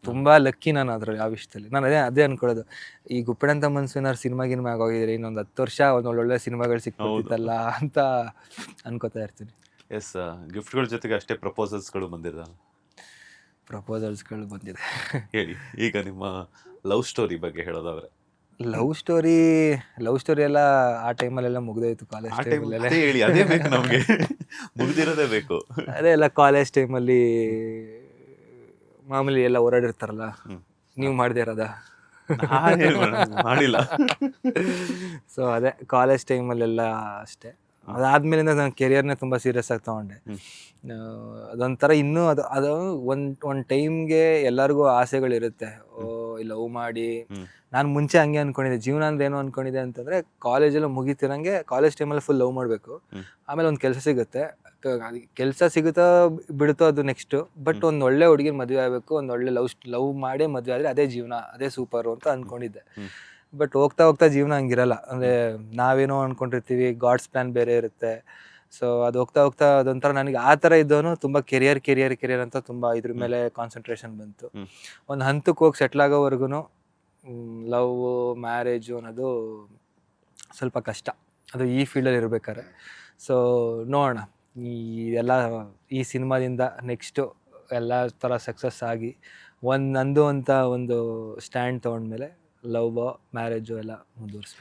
ತುಂಬಾ ಲಕ್ಕಿ ನಾನು ಅದ್ರಲ್ಲಿ ಆ ವಿಷಯದಲ್ಲಿ. ನಾನು ಅದೇ ಅನ್ಕೊಳ್ಳೋದು, ಈ ಗುಪ್ಪಡಂತ ಮನ್ಸು ಸಿನಿಮಾ ಗಿನ್ಮಾ ಆಗೋಗಿದ್ರೆ ಇನ್ನೊಂದು 10 ವರ್ಷ ಒಂದು ಒಳ್ಳೊಳ್ಳೆ ಸಿನಿಮಾಗಳು ಸಿಕ್ಬಿಡ್ತಿತ್ತಲ್ಲ ಅಂತ ಅನ್ಕೋತಾ ಇರ್ತೀನಿ. ಎಸ್, ಗಿಫ್ಟ್ಗಳ ಜೊತೆಗೆ ಅಷ್ಟೇ ಪ್ರಪೋಸಲ್ಸ್ಗಳು ಬಂದಿರಲ್ಲ? ಪ್ರಪೋಸಲ್ಸ್ಗಳು ಬಂದಿದೆ. ಹೇಳಿ, ಈಗ ನಿಮ್ಮ ಲವ್ ಸ್ಟೋರಿ ಬಗ್ಗೆ ಹೇಳೋದಾದ್ರೆ. ಲವ್ ಸ್ಟೋರಿ ಎಲ್ಲ ಆ ಟೈಮಲ್ಲೆಲ್ಲ ಮುಗ್ದೋಯ್ತು, ಕಾಲೇಜ್ ಆ ಟೈಮಲ್ಲೆಲ್ಲ. ಟೈಮ್ ಹೇಳಿ, ಅದೇ ಬೇಕು ನಮ್ಗೆ. ಮುಗ್ದಿರೋದೇ ಬೇಕು. ಅದೇ ಎಲ್ಲ ಕಾಲೇಜ್ ಟೈಮಲ್ಲಿ ಮಾಮೂಲಿ ಎಲ್ಲ ಓಡಾಡಿರ್ತಾರಲ್ಲ, ನೀವು ಮಾಡದೇ ಇರೋದ? ಮಾಡಿಲ್ಲ. ಸೊ ಅದೇ ಕಾಲೇಜ್ ಟೈಮಲ್ಲೆಲ್ಲ ಅಷ್ಟೇ. ಅದಾದ್ಮೇಲಿಂದ ನಾನು ಕೆರಿಯರ್ನೇ ತುಂಬ ಸೀರಿಯಸ್ ಆಗಿ ತೊಗೊಂಡೆ. ಅದೊಂಥರ ಇನ್ನೂ ಅದು ಒಂದು ಟೈಮ್ಗೆ ಎಲ್ಲರಿಗೂ ಆಸೆಗಳಿರುತ್ತೆ. ಲವ್ ಮಾಡಿ, ನಾನು ಮುಂಚೆ ಹಂಗೆ ಅನ್ಕೊಂಡಿದ್ದೆ. ಜೀವನ ಅಂದ್ರೆ ಏನು ಅನ್ಕೊಂಡಿದ್ದೆ ಅಂತಂದರೆ, ಕಾಲೇಜೆಲ್ಲ ಮುಗಿತಿರಂಗೆ ಕಾಲೇಜ್ ಟೈಮಲ್ಲಿ ಫುಲ್ ಲವ್ ಮಾಡಬೇಕು, ಆಮೇಲೆ ಒಂದು ಕೆಲಸ ಸಿಗುತ್ತೆ. ಕೆಲಸ ಸಿಗುತ್ತೋ ಬಿಡುತ್ತೋ ಅದು ನೆಕ್ಸ್ಟು, ಬಟ್ ಒಂದು ಒಳ್ಳೆ ಹುಡುಗಿನ ಮದುವೆ ಆಗಬೇಕು, ಒಂದು ಒಳ್ಳೆ ಲವ್ ಮಾಡೇ ಮದುವೆ ಆದರೆ ಅದೇ ಜೀವನ, ಅದೇ ಸೂಪರು ಅಂತ ಅಂದ್ಕೊಂಡಿದ್ದೆ. ಬಟ್ ಹೋಗ್ತಾ ಹೋಗ್ತಾ ಜೀವನ ಹಂಗಿರಲ್ಲ. ಅಂದರೆ ನಾವೇನೋ ಅಂದ್ಕೊಂಡಿರ್ತೀವಿ, ಗಾಡ್ಸ್ ಪ್ಲ್ಯಾನ್ ಬೇರೆ ಇರುತ್ತೆ. ಸೊ ಅದು ಹೋಗ್ತಾ ಹೋಗ್ತಾ ಅದೊಂಥರ ನನಗೆ ಆ ಥರ ಇದ್ದವನು ತುಂಬ ಕೆರಿಯರ್ ಅಂತ ತುಂಬ ಇದ್ರ ಮೇಲೆ ಕಾನ್ಸಂಟ್ರೇಷನ್ ಬಂತು. ಒಂದು ಹಂತಕ್ಕೆ ಹೋಗಿ ಸೆಟ್ಲ್ ಆಗೋವರೆಗೂ ಲವ್ ಮ್ಯಾರೇಜು ಅನ್ನೋದು ಸ್ವಲ್ಪ ಕಷ್ಟ, ಅದು ಈ ಫೀಲ್ಡಲ್ಲಿ ಇರ್ಬೇಕಾದ್ರೆ. ಸೊ ನೋಡೋಣ, ಈ ಸಿನಿಮಾದಿಂದ ನೆಕ್ಸ್ಟು ಎಲ್ಲ ಥರ ಸಕ್ಸಸ್ ಆಗಿ ನಂದು ಅಂತ ಒಂದು ಸ್ಟ್ಯಾಂಡ್ ತೊಗೊಂಡ್ಮೇಲೆ ಲವ್ ಮ್ಯಾರೇಜು ಎಲ್ಲ ಮುಂದುವರಿಸ್ಬೇಕು.